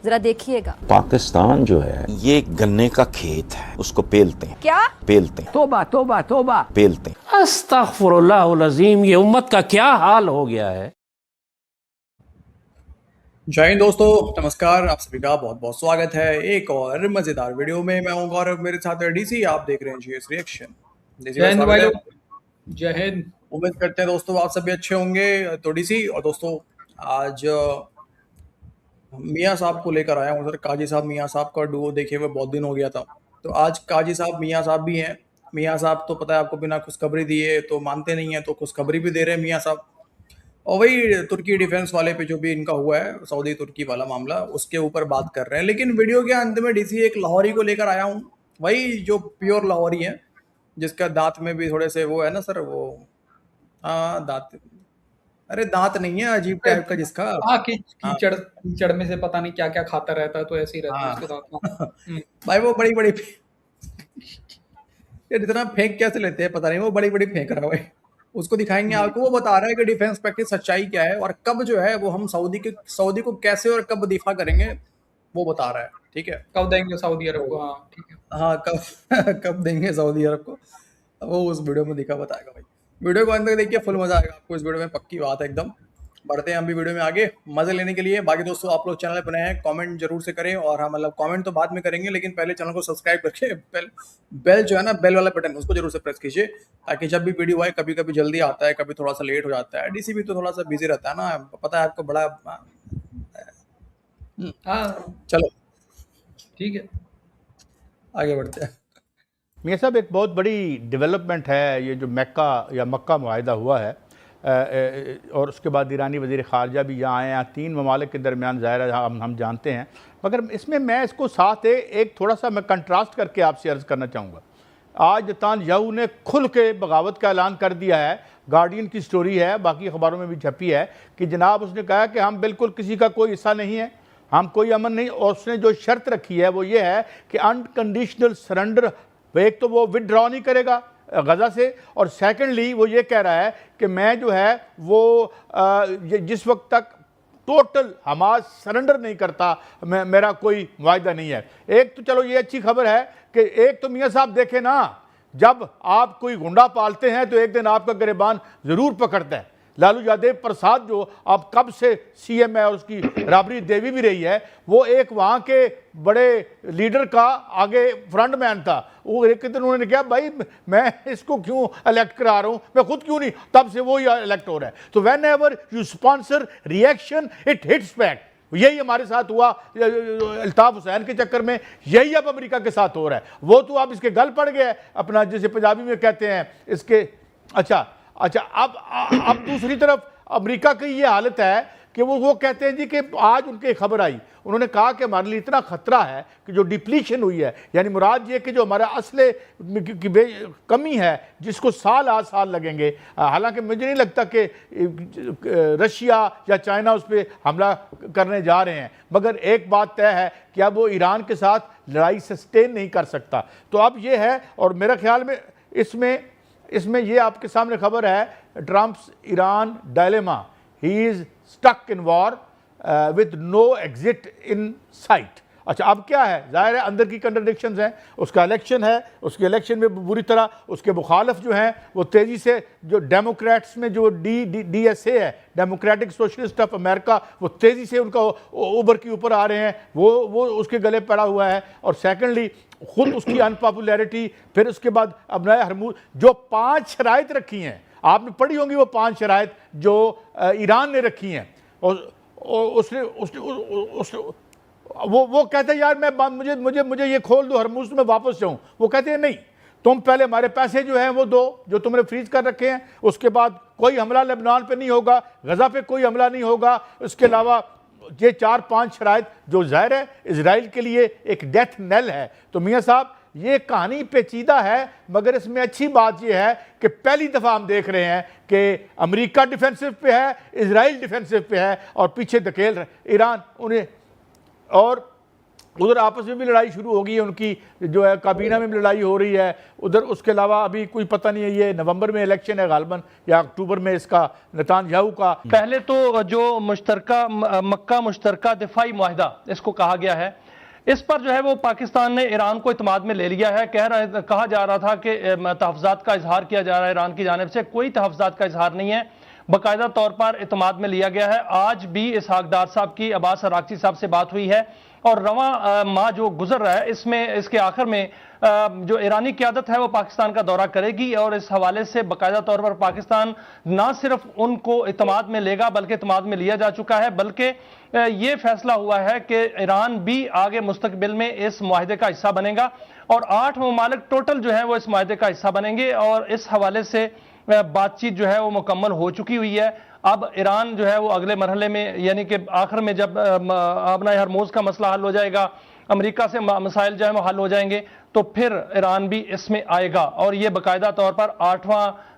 जरा देखिएगा। पाकिस्तान जो है ये गन्ने का खेत है, उसको पेलते हैं। क्या पेलते हैं, तोबा तोबा तोबा, पेलते हैं। अस्तगफुरुल्लाह अज़ीम, ये उम्मत का क्या हाल हो गया है। जय हिंद दोस्तों, नमस्कार। आप सभी का बहुत बहुत स्वागत है एक और मजेदार वीडियो में। मैं हूं गौरव, मेरे साथ है डीसी। आप देख रहे हैं जीएस रिएक्शन। जय हिंद भाई लोग, जय हिंद। उम्मीद करते हैं दोस्तों आप सभी अच्छे होंगे। तो डीसी और दोस्तों, आज मियाँ साहब को लेकर आया हूँ सर। काजी साहब मियाँ साहब का डुओ देखे हुए बहुत दिन हो गया था, तो आज काजी साहब मियाँ साहब भी हैं। मियाँ साहब तो पता है आपको, बिना खुशखबरी दिए तो मानते नहीं है, तो खुशखबरी भी दे रहे हैं मियाँ साहब। और वही तुर्की डिफेंस वाले पे जो भी इनका हुआ है, सऊदी तुर्की वाला मामला, उसके ऊपर बात कर रहे हैं। लेकिन वीडियो के अंत में डीसी एक लाहौरी को लेकर आया हूँ, वही जो प्योर लाहौरी है, जिसका दांत में भी थोड़े से वो है ना सर, वो हाँ दांत, अरे दांत नहीं है, अजीब टाइप का जिसका। हाँ, हाँ कीचड़ कीचड़ में से पता नहीं क्या क्या खाता रहता है, तो ऐसे ही रहता है उसके दांत में। हाँ भाई वो बड़ी बड़ी यार इतना फेंक कैसे लेते हैं पता नहीं, वो बड़ी बड़ी फेंक रहा है भाई। उसको दिखाएंगे आपको, वो बता रहा है कि डिफेंस पैक्ट की सच्चाई क्या है और कब जो है वो हम सऊदी को कैसे और कब दिफा करेंगे, वो बता रहा है। ठीक है, कब देंगे सऊदी अरब को? हाँ ठीक है। हाँ कब कब देंगे सऊदी अरब को, वो उस वीडियो में बताएगा भाई। वीडियो को अंत तक देखिए, फुल मजा आएगा आपको इस वीडियो में, पक्की बात है एकदम। बढ़ते हैं हम भी वीडियो में आगे मजे लेने के लिए। बाकी दोस्तों आप लोग चैनल पर नए हैं, कमेंट जरूर से करें। और हम मतलब कमेंट तो बाद में करेंगे, लेकिन पहले चैनल को सब्सक्राइब करके बेल जो है ना, बेल वाला बटन, उसको जरूर से प्रेस कीजिए, ताकि जब भी वीडियो आए, कभी कभी जल्दी आता है, कभी थोड़ा सा लेट हो जाता है। डीसी भी तो थोड़ा सा बिजी रहता है ना, पता है आपको, बड़ा हाँ चलो ठीक है, आगे बढ़ते हैं। मियाँ साहब एक बहुत बड़ी डेवलपमेंट है ये जो मक्का मुआहिदा हुआ है, और उसके बाद ईरानी वज़ीर ख़ारजा भी यहाँ आए हैं। 3 ममालिक के दरमियान ज़ाहिर है हम जानते हैं, मगर इसमें मैं इसको साथ एक थोड़ा सा मैं कंट्रास्ट करके आपसे अर्ज़ करना चाहूँगा। आज नेतन्याहू ने खुल के बगावत का ऐलान कर दिया है। गार्डियन की स्टोरी है, बाकी अखबारों में भी छपी है कि जनाब उसने कहा कि हम बिल्कुल किसी का कोई हिस्सा नहीं है, हम कोई अमन नहीं। और उसने जो शर्त रखी है वो ये है कि अनकंडीशनल सरेंडर, एक तो वो विदड्रॉ नहीं करेगा गज़ा से, और सेकेंडली वो ये कह रहा है कि मैं जो है वो जिस वक्त तक टोटल हमास सरेंडर नहीं करता मेरा कोई वायदा नहीं है। एक तो चलो ये अच्छी खबर है कि एक तो मियाँ साहब देखे ना, जब आप कोई गुंडा पालते हैं तो एक दिन आपका गिरबान ज़रूर पकड़ता है। लालू यादव प्रसाद जो अब कब से सीएम है और उसकी राबड़ी देवी भी रही है, वो एक वहाँ के बड़े लीडर का आगे फ्रंट मैन था। वो एक दिन उन्होंने कहा भाई मैं इसको क्यों इलेक्ट करा रहा हूँ, मैं खुद क्यों नहीं, तब से वो ही इलेक्ट हो रहा है। तो when ever you sponsor reaction it hits back. यही हमारे साथ हुआ अल्ताफ हुसैन के चक्कर में, यही अब अमेरिका के साथ हो रहा है। वो तो अब इसके गल पड़ गया अपना, जिसे पंजाबी में कहते हैं इसके। अच्छा, अब दूसरी तरफ अमेरिका की ये हालत है कि वो कहते हैं जी कि आज उनके खबर आई, उन्होंने कहा कि हमारे लिए इतना खतरा है कि जो डिप्लीशन हुई है, यानी मुराद ये कि जो हमारा असले की कमी है जिसको साल लगेंगे। हालांकि मुझे नहीं लगता कि रशिया या चाइना उस पर हमला करने जा रहे हैं, मगर एक बात तय है कि अब वो ईरान के साथ लड़ाई सस्टेन नहीं कर सकता। तो अब ये है, और मेरा ख्याल में इसमें ये आपके सामने खबर है, Trump's Iran dilemma, he is stuck in war with no exit in sight. अच्छा, अब क्या है, जाहिर है अंदर की कंट्रडिक्शंस हैं। उसका इलेक्शन है, उसके इलेक्शन में बुरी तरह उसके मुखालफ जो हैं वो तेज़ी से, जो डेमोक्रेट्स में जो DSA है, डेमोक्रेटिक सोशलिस्ट ऑफ अमेरिका, वो तेज़ी से उनका ऊपर की ऊपर आ रहे हैं, वो उसके गले पड़ा हुआ है। और सेकेंडली खुद उसकी अनपॉपुलैरिटी, फिर उसके बाद अब नया हरमूज, जो 5 शराइत रखी हैं, आपने पढ़ी होंगी वो 5 शराइत जो ईरान ने रखी हैं, और उसने वो कहते हैं यार मुझे ये खोल दो हरमूज, मैं वापस जाऊं। वो कहते हैं नहीं, तुम पहले हमारे पैसे जो हैं वो दो, जो तुमने फ्रीज कर रखे हैं, उसके बाद कोई हमला लेबनान पे नहीं होगा, गजा पे कोई हमला नहीं होगा। उसके अलावा ये 4-5 शराइत जो ज़ाहिर है इजराइल के लिए एक डेथ नेल है। तो मियाँ साहब ये कहानी पेचीदा है, मगर इसमें अच्छी बात यह है कि पहली दफ़ा हम देख रहे हैं कि अमेरिका डिफेंसिव पे है, इजराइल डिफेंसिव पे है, और पीछे धकेल रहे ईरान उन्हें। और उधर आपस में भी लड़ाई शुरू हो गई है उनकी, जो है काबीना में भी लड़ाई हो रही है उधर। उसके अलावा अभी कोई पता नहीं है, ये नवंबर में इलेक्शन है गालबन या अक्टूबर में इसका नेतान्याहू का। पहले तो जो मुश्तरका मक्का मुश्तरका दिफाई मुआहदा इसको कहा गया है, इस पर जो है वो पाकिस्तान ने ईरान को इत्मीनान में ले लिया है। कहा जा रहा था कि तहफ़्फ़ुज़ात का इजहार किया जा रहा है ईरान की जानिब से, कोई तहफ़्फ़ुज़ात का इजहार नहीं है, बाकायदा तौर पर इत्मीनान में लिया गया है। आज भी इसहाक डार साहब की अब्बास अरागची साहब से बात हुई है और रवां माह जो गुजर रहा है इसमें इसके आखिर में जो ईरानी क़यादत है वो पाकिस्तान का दौरा करेगी और इस हवाले से बाकायदा तौर पर पाकिस्तान ना सिर्फ उनको इत्मीनान में लेगा बल्कि इत्मीनान में लिया जा चुका है, बल्कि ये फैसला हुआ है कि ईरान भी आगे मुस्तकबिल में इस मुआहदे का हिस्सा बनेगा और 8 ममालिक टोटल जो है वो इस मुआहदे का हिस्सा बनेंगे और इस हवाले से बातचीत जो है वो मुकम्मल हो चुकी हुई है। अब ईरान जो है वो अगले मरहले में यानी कि आखिर में जब अपना हरमोज का मसला हल हो जाएगा, अमेरिका से मसाइल जो है वो हल हो जाएंगे, तो फिर ईरान भी इसमें आएगा और ये बाकायदा तौर पर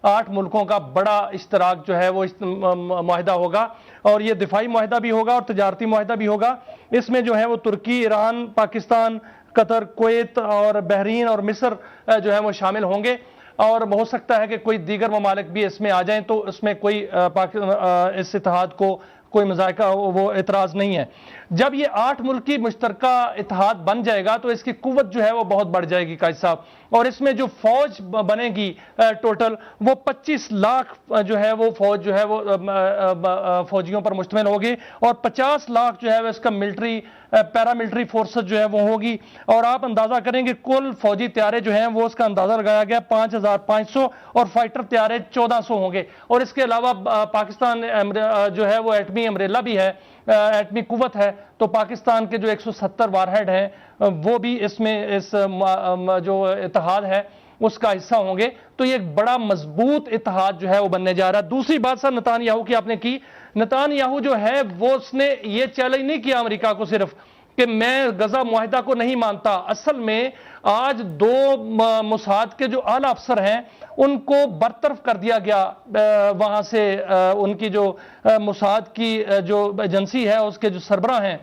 8 मुल्कों का बड़ा इश्तराक जो है वो इस मुआहदा होगा और ये दिफाई मुआहदा भी होगा और तजारती मुआहदा भी होगा। इसमें जो है वो तुर्की, ईरान, पाकिस्तान, कतर, कुवैत और बहरीन और मिस्र जो है वो शामिल होंगे और हो सकता है कि कोई दीगर ममालिक भी इसमें आ जाएं, तो इसमें कोई इस इत्तेहाद को कोई मजायका वो एतराज़ नहीं है। जब ये 8 मुल्की मुश्तरका इत्तेहाद बन जाएगा तो इसकी कुव्वत जो है वो बहुत बढ़ जाएगी काजी साहब, और इसमें जो फौज बनेगी टोटल वो 25 लाख जो है वो फौज जो है वो फौजियों पर मुश्तमिल होगी और 50 लाख जो है वो इसका मिलिट्री पैरामिलिट्री फोर्सेस जो है वो होगी और आप अंदाजा करेंगे कुल फौजी तैयारे जो हैं वो उसका अंदाजा लगाया गया 5500 और फाइटर तैयारे 1400 होंगे और इसके अलावा पाकिस्तान जो है वो एटमी अमरेला भी है, एटमी कुव्वत है, तो पाकिस्तान के जो 170 वारहेड हैं वो भी इसमें इस जो इत्तेहाद है उसका हिस्सा होंगे। तो ये एक बड़ा मजबूत इत्तेहाद जो है वो बनने जा रहा है। दूसरी बात सर नेतान्याहू की आपने की, नेतान्याहू जो है वो उसने ये चैलेंज नहीं किया अमेरिका को सिर्फ कि मैं गजा मुआहिदा को नहीं मानता, असल में आज 2 मोसाद के जो आला अफसर हैं उनको बरतरफ कर दिया गया वहां से, उनकी जो मोसाद की जो एजेंसी है उसके जो सरबराह हैं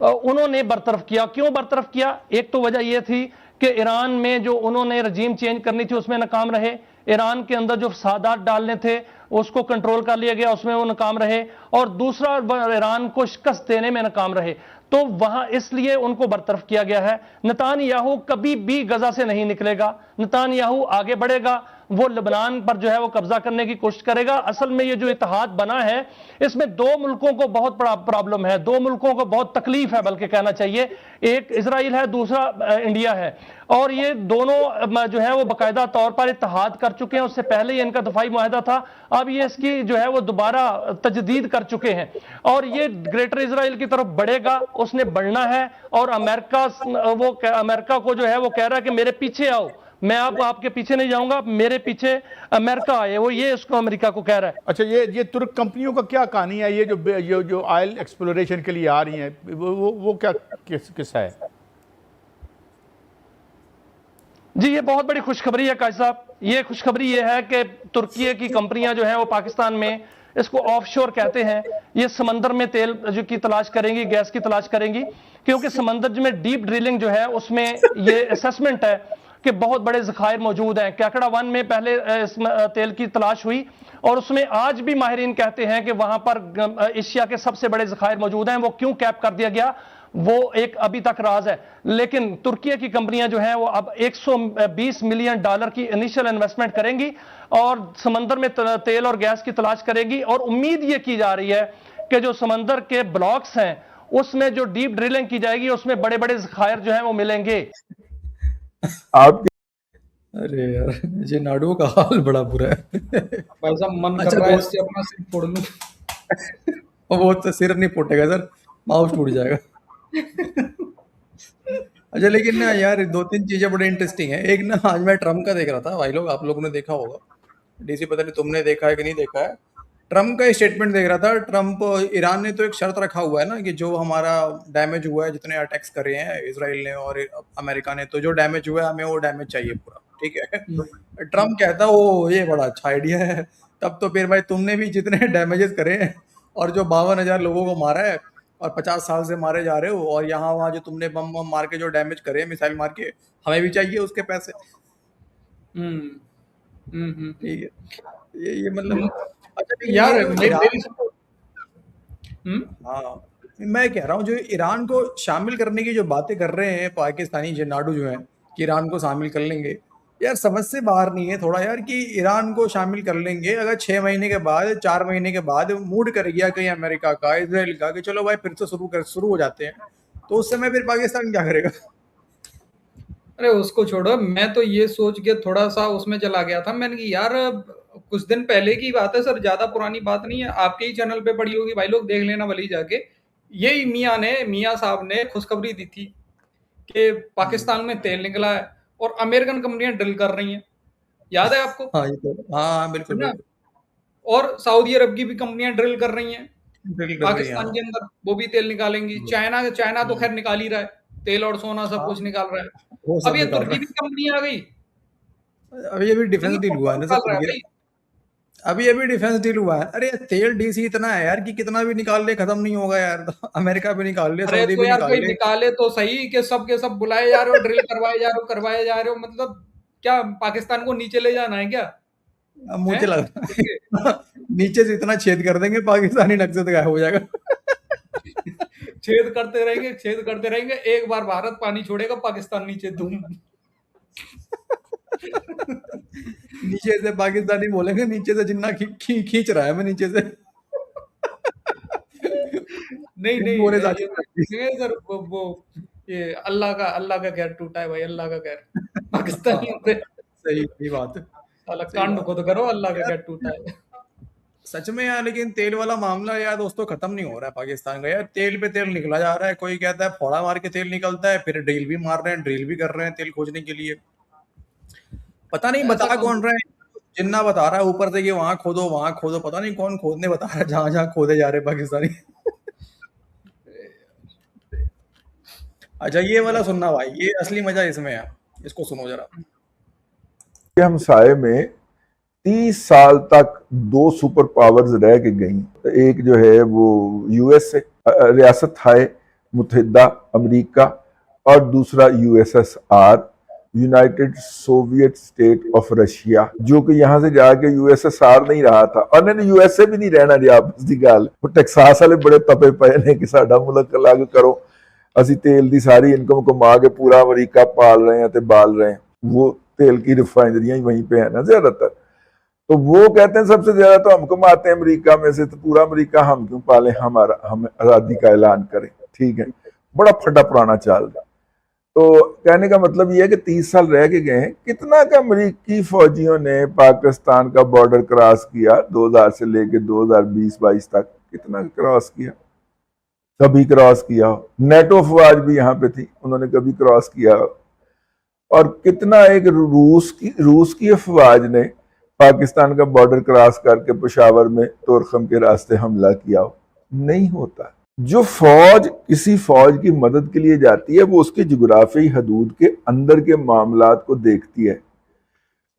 उन्होंने बरतरफ किया। क्यों बरतरफ किया? एक तो वजह यह थी कि ईरान में जो उन्होंने रजीम चेंज करनी थी उसमें नाकाम रहे, ईरान के अंदर जो फसादात डालने थे उसको कंट्रोल कर लिया गया, उसमें वो नाकाम रहे, और दूसरा ईरान को शिकस्त देने में नाकाम रहे, तो वहां इसलिए उनको बरतरफ किया गया है। नेतान्याहू कभी भी गजा से नहीं निकलेगा, नेतान्याहू आगे बढ़ेगा, वो लेबनान पर जो है वो कब्जा करने की कोशिश करेगा। असल में ये जो इत्तेहाद बना है इसमें 2 मुल्कों को बहुत बड़ा प्रॉब्लम है, 2 मुल्कों को बहुत तकलीफ है बल्कि कहना चाहिए, एक इजराइल है, दूसरा इंडिया है, और ये दोनों जो है वो बाकायदा तौर पर इत्तेहाद कर चुके हैं। उससे पहले ही इनका दफाई मुआहदा था, अब ये इसकी जो है वो दोबारा तजदीद कर चुके हैं और ये ग्रेटर इजराइल की तरफ बढ़ेगा, उसने बढ़ना है। और अमेरिका को जो है वो कह रहा है कि मेरे पीछे आओ, मैं आपके पीछे नहीं जाऊंगा, मेरे पीछे अमेरिका आए, वो ये इसको अमेरिका को कह रहा है। अच्छा, ये तुर्क कंपनियों का क्या कहानी है? ये जो ऑयल एक्सप्लोरेशन के लिए आ रही हैं वो क्या किस्सा है? जी ये बहुत बड़ी खुशखबरी है काजी साहब। ये खुशखबरी ये है कि तुर्की की कंपनियां जो हैं वो पाकिस्तान में, इसको ऑफशोर कहते हैं, ये समंदर में तेल जो की तलाश करेंगी, गैस की तलाश करेंगी, क्योंकि समंदर में डीप ड्रिलिंग जो है उसमें ये असेसमेंट है कि बहुत बड़े ज़खायर मौजूद हैं। कैकड़ा 1 में पहले इस तेल की तलाश हुई और उसमें आज भी माहिरीन कहते हैं कि वहां पर एशिया के सबसे बड़े ज़खायर मौजूद हैं। वो क्यों कैप कर दिया गया वो एक अभी तक राज है, लेकिन तुर्की की कंपनियां जो हैं वो अब $120 मिलियन की इनिशियल इन्वेस्टमेंट करेंगी और समंदर में तेल और गैस की तलाश करेगी। और उम्मीद ये की जा रही है कि जो समंदर के ब्लॉक्स हैं उसमें जो डीप ड्रिलिंग की जाएगी उसमें बड़े बड़े ज़खायर जो हैं वो मिलेंगे। आप अरे यार ये नाडुओं का हाल बड़ा बुरा है। भाई साहब मन अच्छा, कर रहा है बहुत- इससे अपना सिर फोड़ लूं। वो तो सिर नहीं फूटेगा सर, माउस टूट जाएगा। अच्छा लेकिन ना यार 2-3 चीजें बड़ी इंटरेस्टिंग है। एक ना आज मैं ट्रम्प का देख रहा था, भाई लोग आप लोगों ने देखा होगा, डीसी पता नहीं तुमने देखा है कि नहीं देखा है, ट्रम्प का स्टेटमेंट देख रहा था। ट्रम्प, ईरान ने तो एक शर्त रखा हुआ है ना कि जो हमारा डैमेज हुआ है, जितने अटैक्स करे हैं इसराइल ने और अमेरिका ने, तो जो डैमेज हुआ है हमें वो डैमेज चाहिए पूरा, ठीक है। ट्रम्प कहता ओ ये बड़ा अच्छा आइडिया है। तब तो फिर भाई तुमने भी जितने डैमेजेस करे हैं और जो 52,000 लोगों को मारा है और 50 साल से मारे जा रहे हो, और यहाँ वहाँ जो तुमने बम बम मार के जो डैमेज करे, मिसाइल मार के, हमें भी चाहिए उसके पैसे। हम्म ठीक है, ये मतलब अच्छा, लेकिन यार ये जो मेरी ईरान, मेरी हाँ मैं कह रहा हूँ जो ईरान को शामिल करने की जो बातें कर रहे हैं पाकिस्तानी जनाडू जो हैं कि ईरान को शामिल कर लेंगे, यार समझ से बाहर नहीं है थोड़ा यार कि ईरान को शामिल कर लेंगे अगर 6 महीने के बाद, 4 महीने के बाद मूड कर गया कहीं अमेरिका का, इसराइल का कि चलो भाई फिर से शुरू हो जाते हैं, तो उस समय फिर पाकिस्तान क्या करेगा? अरे उसको छोड़ो, मैं तो ये सोच के थोड़ा सा उसमें चला गया था, मैंने कि यार कुछ दिन पहले की बात है सर, ज्यादा पुरानी बात नहीं है, आपके ही चैनल पे पड़ी होगी भाई लोग, देख लेना भले ही जाके। यही मियाँ साहब ने खुशखबरी दी थी कि पाकिस्तान में तेल निकला है और अमेरिकन कंपनियां ड्रिल कर रही हैं, याद है आपको? हाँ ये तो, हाँ बिल्कुल है ना? बिल्कुल, और सऊदी अरब की भी कंपनियां ड्रिल कर रही हैं ड्रिल कर रही है, पाकिस्तान के अंदर, वो भी तेल निकालेंगी। चाइना चाइना तो खैर निकाल ही रहा है, तेल और सोना सब हाँ कुछ निकाल रहा है। वो अब सब ये निकाल रहा तुर्की की कंपनी आ गई, है। अभी डिफेंस डील हुआ है ना निकाल सर, रहा है भाई। अभी डिफेंस डील हुआ है। अरे तेल डीसी इतना है यार कि कितना भी निकाल ले खत्म नहीं होगा यार। अमेरिका भी निकाल ले, अरे सऊदी तो भी यार निकाल कोई ले। निकाले तो सही कि सब के सब बुलाए जा रहे हो, ड्रिल करवाए जा रहे हो, मतलब क्या पाकिस्तान को नीचे ले जाना है क्या? अब मुझे हैं? लग नीचे से इतना छेद कर देंगे पाकिस्तानी नक्सद गायब हो जाएगा। छेद करते रहेंगे, एक बार भारत पानी छोड़ेगा, पाकिस्तान नीचे धूम। नीचे से पाकिस्तानी बोलेंगे, नीचे से जिन्ना खींच रहा है मैं नीचे से। नहीं नहीं, बोले ये तो ये सर वो ये अल्लाह का कहर टूटा है भाई, अल्लाह का कहर पाकिस्तानियों पे। सही बात है, साला सही कांड बात खुद करो, अल्लाह का कहर टूटा है। सच में यार। लेकिन तेल वाला मामला यार दोस्तों खत्म नहीं हो रहा है पाकिस्तान का यार, तेल पे तेल निकला जा रहा है। कोई कहता है फोड़ा मार के तेल निकलता है, फिर ड्रिल भी मार रहे हैं, ड्रिल भी कर रहे हैं तेल खोजने के लिए। पता नहीं ऐसा बता कौन कौन रहे हैं, जिन्ना बता रहा है ऊपर से कि वहां खोदो, पता नहीं कौन खोदने बता रहा है, जहां जहां खोदे जा रहे हैं पाकिस्तानी। अच्छा ये वाला सुनना भाई, ये असली मजा इसमें है, इसको सुनो जरा। हमसाये में 30 साल तक 2 सुपर पावर्स रह के गई। एक जो है वो यूएसए, रियासत हाय मुत्तहिदा अमेरिका, और दूसरा USSR, United Soviet state of Russia, जो कि यहाँ से जाके यूएसएसआर नहीं रहा था, और नहीं यूएसए भी नहीं रहना जी। आपस की गल वो टैक्सास वाले बड़े तपे पे ने कि साडा मुल्क अलग करो, ਅਸੀਂ तेल की सारी इनकम कमा के पूरा अमरीका पाल रहे हैं, बाल रहे हैं। वो तेल की रिफाइनरियां ही वहीं पे है ना ज्यादातर, तो वो कहते हैं सबसे ज्यादा तो हम कमाते हैं अमेरिका में से, तो पूरा अमेरिका हम क्यों पाले, हम आज़ादी का ऐलान करें। ठीक है, बड़ा फटा पुराना चाल रहा। तो कहने का मतलब ये है कि 30 साल रह के गए हैं। कितना का अमरीकी फौजियों ने पाकिस्तान का बॉर्डर क्रॉस किया 2000 से लेके 2020-22 तक, कितना क्रॉस किया? कभी क्रॉस किया? नेटो फौज भी यहाँ पे थी, उन्होंने कभी क्रॉस किया? और कितना एक रूस की अफवाज ने पाकिस्तान का बॉर्डर क्रॉस करके पेशावर में तोरखम के रास्ते हमला किया हो? नहीं होता। जो फौज किसी फौज की मदद के लिए जाती है वो उसके जुग्राफियाई हदूद के अंदर के मामलात को देखती है।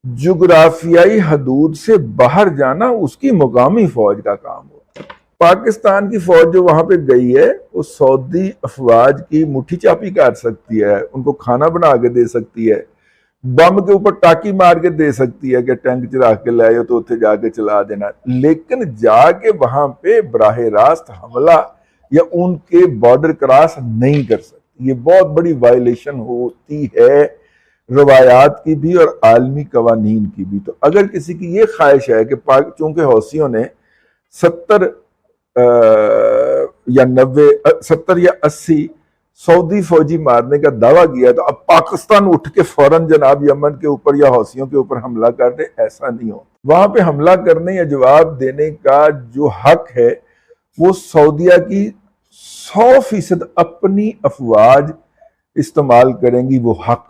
जुग्राफियाई हदूद से बाहर जाना उसकी मुकामी फौज का काम होता है। पाकिस्तान की फौज जो वहां पे गई है वो सऊदी अफवाज की मुट्ठी चापी कर सकती है, उनको खाना बना के दे सकती है, बम के ऊपर टाकी मार के दे सकती है कि टैंक चला के ले आयो तो उत्थे जाके चला देना, लेकिन जाके वहां पे बराह रास्त हमला या उनके बॉर्डर क्रॉस नहीं कर सकती। ये बहुत बड़ी वायलेशन होती है रवायात की भी और आलमी कवानीन की भी। तो अगर किसी की ये ख्वाहिश है कि चूंकि हौसियों ने 70 या 90, 70 या 80 सऊदी फौजी मारने का दावा किया, तो अब पाकिस्तान उठ के फौरन जनाब यमन के ऊपर या हौसियों के ऊपर हमला कर दे, ऐसा नहीं हो। वहां पे हमला करने या जवाब देने का जो हक है वो सऊदिया की 100% अपनी अफवाज इस्तेमाल करेंगी। वो हक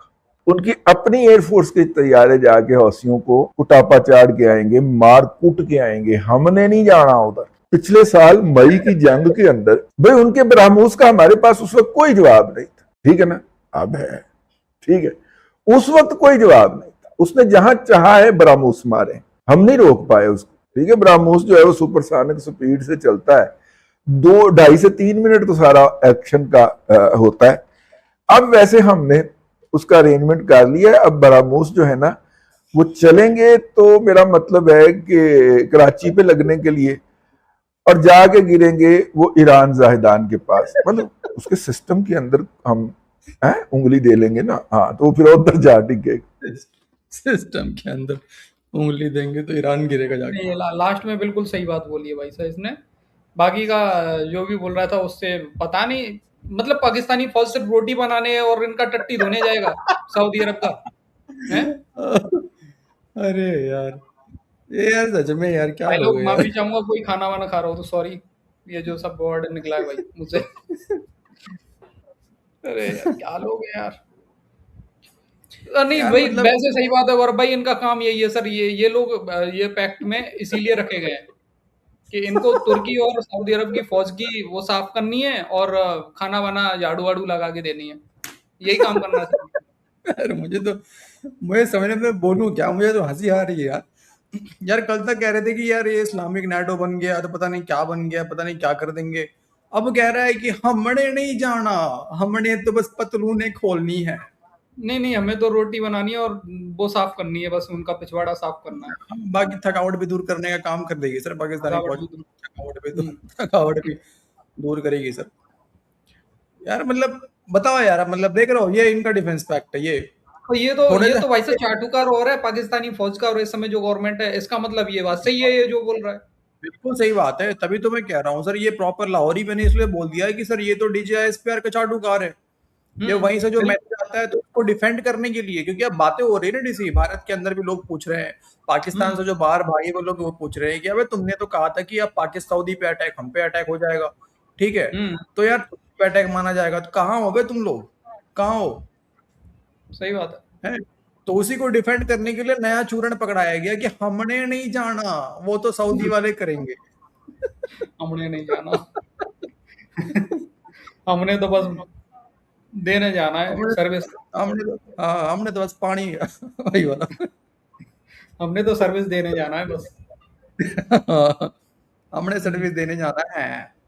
उनकी अपनी एयरफोर्स के तैयारे जाके हौसियों को कुटापा चाड़ के आएंगे, मार कूट के आएंगे। हमने नहीं जाना उधर। पिछले साल मई की जंग के अंदर भाई उनके बरामूस का हमारे पास उस वक्त कोई जवाब नहीं था, ठीक है ना? अब है, ठीक है, उस वक्त कोई जवाब नहीं था। उसने जहां चाहा है बरामूस मारे, हम नहीं रोक पाए उसको, ठीक है? बरामूस जो है वो सुपरसोनिक स्पीड से चलता है, 2 2.5 से 3 मिनट तो सारा एक्शन का होता है। अब वैसे हमने उसका अरेंजमेंट कर लिया है। अब बरामूस जो है ना वो चलेंगे, तो मेरा मतलब है कि कराची पे लगने के लिए, और जाके गिरेंगे वो ईरान जाहिदान के पास, मतलब उसके सिस्टम के अंदर हम उंगली दे लेंगे ना, हाँ, तो फिर उधर जा टिकेगा। सिस्टम के अंदर उंगली देंगे तो ईरान गिरेगा जाके। नहीं, लास्ट में बिल्कुल सही बात बोली है भाई साहब इसने। बाकी का जो भी बोल रहा था उससे पता नहीं, मतलब पाकिस्तानी फौज सिर्फ रोटी बनाने और इनका टट्टी धोने जाएगा सऊदी अरब का है। अरे यार, ये यार सच में यार क्या भाई लोग लोग हैं यार। माफी चाहूंगा, कोई खाना वाना खा रहा हो तो सॉरी, ये जो सब वर्ड निकला है भाई मुझसे। अरे यार क्या लोग हैं यार। नहीं यार भाई मतलब वैसे सही बात है, और भाई इनका काम यही है सर, ये लोग ये पैक्ट में इसीलिए रखे गए हैं कि इनको तुर्की और सऊदी अरब की फौज की वो साफ करनी है और खाना वाना झाड़ू वाड़ू लगा के देनी है, यही काम करना चाहिए। यार मुझे समझने में बोलूं क्या, मुझे तो हंसी आ रही है यार। यार कल तक कह रहे थे कि यार ये इस्लामिक नेटो बन गया, तो पता नहीं क्या बन गया, पता नहीं क्या कर देंगे। अब कह रहा है कि हमने नहीं जाना, हमने तो बस पतलूनें खोलनी है। नहीं हमें तो रोटी बनानी है और वो साफ करनी है, बस उनका पिछवाड़ा साफ करना है। बाकी थकावट भी दूर करने का काम कर देगी सर पाकिस्तानी थकावट फौज। भी दूर। थकावट भी दूर करेगी सर। यार मतलब बताओ यार, मतलब देख रहे हो ये इनका डिफेंस पैक्ट है ये। और ये थोड़े तो भाई साहब चाटुकार हो रहा है पाकिस्तानी फौज का, और इस समय जो गवर्नमेंट है इसका मतलब ये बात सही है ये जो बोल रहा है। बिल्कुल सही बात है, तभी तो मैं कह रहा हूँ सर, ये प्रॉपर लाहौरी मैंने इसलिए बोल दिया है कि सर ये तो DJISPR का चाटुकार है। ये वहीं से जो मैसेज आता है तो उसको डिफेंड करने के लिए, क्योंकि अब बातें हो रही है ना डीसी, भारत के अंदर भी लोग पूछ रहे हैं, पाकिस्तान से जो बाहर भाई वो लोग वो पूछ रहे हैं कि अबे तुमने तो कहा था कि अब पाकिस्तान सऊदी पे अटैक हम पे अटैक हो जाएगा, ठीक है, तो यार पे अटैक माना जाएगा, तो कहाँ हो बे तुम लोग, कहाँ हो? सही बात है तो उसी को डिफेंड करने के लिए नया चूरण पकड़ाया गया कि हमने नहीं जाना, वो तो सऊदी वाले करेंगे। हमने नहीं जाना। हमने तो बस देने जाना है सर्विस। हमने तो बस पानी वही वाला। हमने तो सर्विस देने जाना है बस। हमने सर्विस देने जाना है,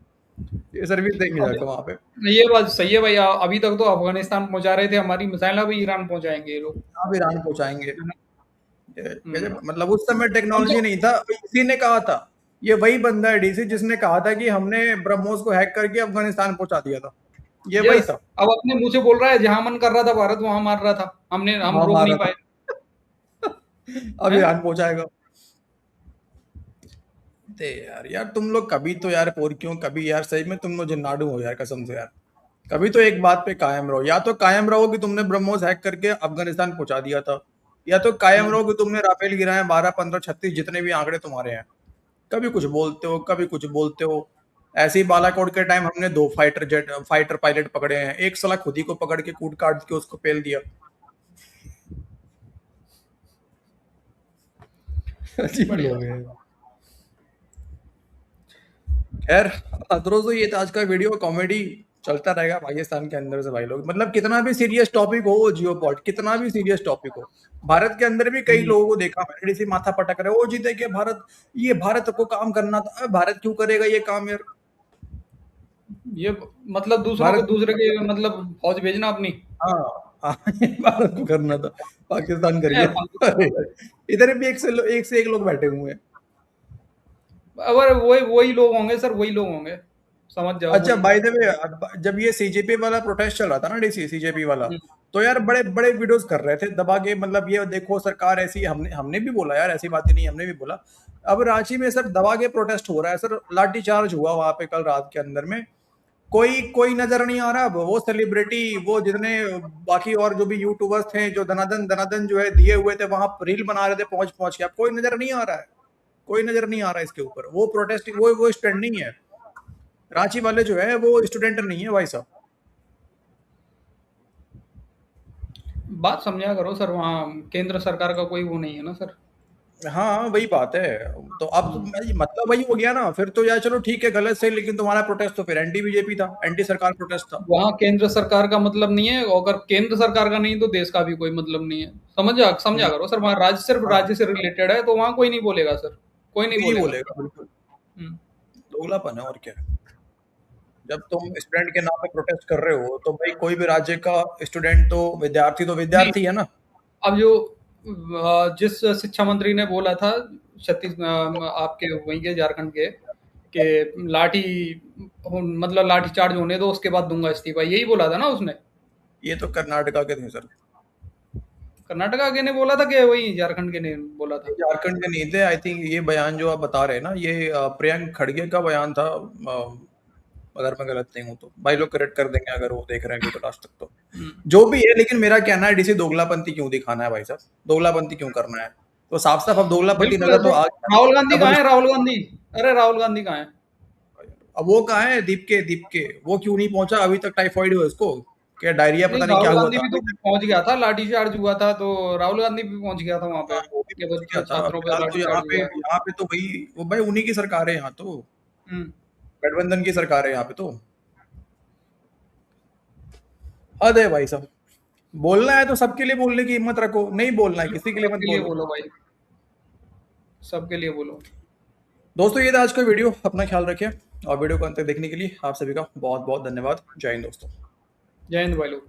ये सर्विस देंगे जाकर वहां पे। ये बात सही है भाई, अभी तक तो अफगानिस्तान पहुंचा रहे थे हमारी मिसाइल, अभी ईरान पहुंचाएंगे ये लोग। आप ईरान पहुंचाएंगे। मतलब उस समय टेक्नोलॉजी नहीं था, इसी ने कहा था, ये वही बंदा है डीसी जिसने कहा था कि हमने ब्रह्मोस को हैक करके अफगानिस्तान पहुंचा दिया था, ये वही था। अब अपने मुंह से बोल रहा है जहां मन कर रहा था भारत वहां मार रहा था, हम रोक नहीं पाए। अब ईरान पहुंचाएगा। यार तुम लोग कभी तो यार क्यों कभी यार सही में तुम लोग जिन्नाडू हो यार, कसम से यार। कभी तो एक बात पे कायम रहो, या तो कायम रहो कि तुमने ब्रह्मोस हैक करके अफगानिस्तान पहुंचा दिया था, या तो कायम रहो कि तुमने राफेल गिराए 12, 15, 36 जितने भी आंकड़े तुम्हारे हैं। कभी कुछ बोलते हो, कभी कुछ बोलते हो। ऐसे ही बालाकोट के टाइम हमने 2 फाइटर पायलट पकड़े हैं, एक साला खुद ही को पकड़ के कूट काट के उसको पेल दिया। अजीब लोग हैं। खैर दोस्तों ये था आज का वीडियो, कॉमेडी चलता रहेगा पाकिस्तान के अंदर से भाई लोग, मतलब कितना भी सीरियस टॉपिक हो, जियोपॉलिट कितना भी सीरियस टॉपिक हो, भारत के अंदर भी कई लोगों को देखा मैंने डीसी माथा पटक रहे, वो जी देखिए भारत, ये भारत को काम करना था, भारत क्यों करेगा ये काम यार, ये मतलब दूसरे के मतलब फौज भेजना अपनी। हाँ भारत को करना था, पाकिस्तान करिए। इधर भी एक से एक लोग बैठे हुए हैं। अगर वही लोग होंगे सर, वही लोग होंगे, समझ जाओ। अच्छा बाय द वे, जब ये सीजेपी वाला प्रोटेस्ट चल रहा था ना, डीसी सीजेपी वाला, तो यार बड़े बड़े वीडियोस कर रहे थे दबा के, मतलब ये देखो सरकार ऐसी, हमने भी बोला यार, ऐसी बात नहीं, हमने भी बोला। अब रांची में सर दबा के प्रोटेस्ट हो रहा है सर, लाठी चार्ज हुआ वहां पे कल रात के अंदर में, कोई नजर नहीं आ रहा। अब वो सेलिब्रिटी, वो जितने बाकी और जो भी यूट्यूबर्स थे जो दनादन जो है दिए हुए थे, वहां रील बना रहे थे पहुंच के, अब कोई नजर नहीं आ रहा है, कोई नजर नहीं आ रहा है इसके ऊपर। वो प्रोटेस्ट वो स्टैंड नहीं है, रांची वाले जो है वो स्टूडेंट नहीं है भाई साहब। बात समझा करो सर, वहाँ केंद्र सरकार का कोई वो नहीं है ना सर। हाँ वही बात है, तो अब मतलब वही हो गया ना फिर, तो यार चलो ठीक है गलत सही, लेकिन तुम्हारा प्रोटेस्ट तो फिर एंटी बीजेपी था, एंटी सरकार प्रोटेस्ट था। वहाँ केंद्र सरकार का मतलब नहीं है, अगर केंद्र सरकार का नहीं तो देश का भी कोई मतलब नहीं है, समझा करो सर। वहाँ राज्य सिर्फ राज्य से रिलेटेड है, तो वहाँ कोई नहीं बोलेगा सर, कोई नहीं बोलेगा बिल्कुल। दोगलापन है और क्या है। जब तुम स्टूडेंट के नाम पे प्रोटेस्ट कर रहे हो तो भाई कोई भी राज्य का स्टूडेंट तो विद्यार्थी है ना। अब जो जिस शिक्षा मंत्री ने बोला था आपके वहीं के झारखंड के कि मतलब लाठी चार्ज होने दो उसके बाद दूंगा इस्तीफा, यही बोला था ना उसने। ये तो कर्नाटका के थे सर, कर्नाटका के ने बोला था कि वही झारखंड के ने बोला था? झारखंड के नहीं थे। आई थिंक ये बयान जो आप बता रहे हैं ना, ये प्रियंक खड़गे का बयान था, अगर मैं गलत नहीं हूँ तो भाई लोग करेक्ट कर देंगे अगर वो देख रहे हैं अभी तो लास्ट तक तो। जो भी है, लेकिन मेरा कहना है डीसी दोगलापंती क्यों दिखाना है भाई साहब, दोगलापंती क्यों करना है? तो साफ साफ अब दोगलापंती बिल्कुल, नजर तो तो आ राहुल गांधी कहाँ है? राहुल गांधी, अरे राहुल गांधी कहाँ है? अब वो कहाँ है? दीप के वो क्यों नहीं पहुंचा अभी तक? टाइफाइड हुआ उसको, क्या डायरिया नहीं, पता नहीं क्या राहुल हुआ गांधी था। भी तो पहुंच गया था, लाठी चार्ज हुआ था तो राहुल गांधी भी पहुंच गया था वहां पे हाँ, वो भी कि पहुंच गया था। छात्रों पे फिलहाल तो लाठी चार्ज हुआ है। यहाँ पे तो भाई उन्हीं की सरकार है यहाँ तो, हम्म, गठबंधन की सरकार है यहाँ पे तो। हद है भाई साहब, बोलना है तो सबके लिए बोलने की हिम्मत रखो, नहीं बोलना है किसी के लिए मत सबके लिए बोलो। बोलो भाई, सबके लिए बोलो। दोस्तों ये था आज का वीडियो, अपना ख्याल रखें और वीडियो को अंत तक देखने के लिए आप सभी का बहुत बहुत धन्यवाद। जय हिंद दोस्तों। जय हिंद भाई लोग।